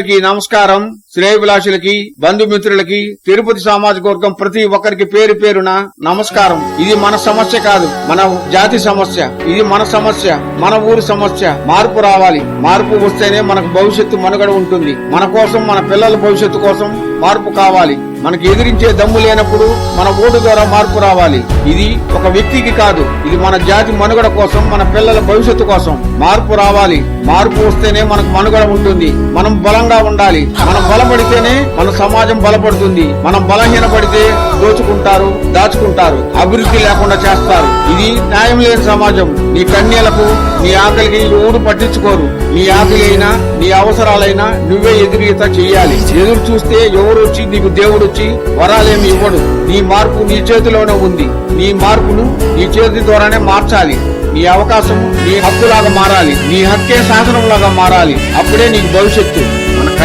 నమస్కారం. శ్రేయభిలాషులకి, బంధుమిత్రులకి, తిరుపతి సామాజిక వర్గం ప్రతి ఒక్కరికి పేరు పేరున నమస్కారం. ఇది మన సమస్య కాదు, మన జాతి సమస్య. ఇది మన సమస్య, మన ఊరి సమస్య. మార్పు రావాలి. మార్పు వస్తేనే మనకు భవిష్యత్తు మనుగడ ఉంటుంది. మన కోసం, మన పిల్లల భవిష్యత్తు కోసం మార్పు కావాలి. మనకి ఎదిరించే దమ్ము లేనప్పుడు మన ఓటు ద్వారా మార్పు రావాలి. ఇది ఒక వ్యక్తికి కాదు, ఇది మన జాతి మనుగడ కోసం, మన పిల్లల భవిష్యత్తు కోసం మార్పు రావాలి. మార్పు వస్తేనే మనకు మనుగడ ఉంటుంది. మనం బలంగా ఉండాలి. మనం బలపడితేనే మన సమాజం బలపడుతుంది. మనం బలహీనపడితే దోచుకుంటారు, దాచుకుంటారు, అభివృద్ధి లేకుండా చేస్తారు. ఇది న్యాయం లేని సమాజం. నీ కన్యలకు, నీ ఆకలికి ఎవరు పట్టించుకోరు. నీ ఆకలి అయినా, నీ అవసరాలైనా నువ్వే ఎదురీత చెయ్యాలి. ఎదురు చూస్తే ఎవరు వచ్చి నీకు దేవుడు వచ్చి వరాలేమి ఇవ్వడు. నీ మార్పు నీ చేతిలోనే ఉంది. నీ మార్పును నీ చేతి ద్వారానే మార్చాలి. నీ అవకాశం నీ హక్కులాగా మారాలి. నీ హక్కే శాసనంలాగా మారాలి. అప్పుడే నీకు భవిష్యత్తు.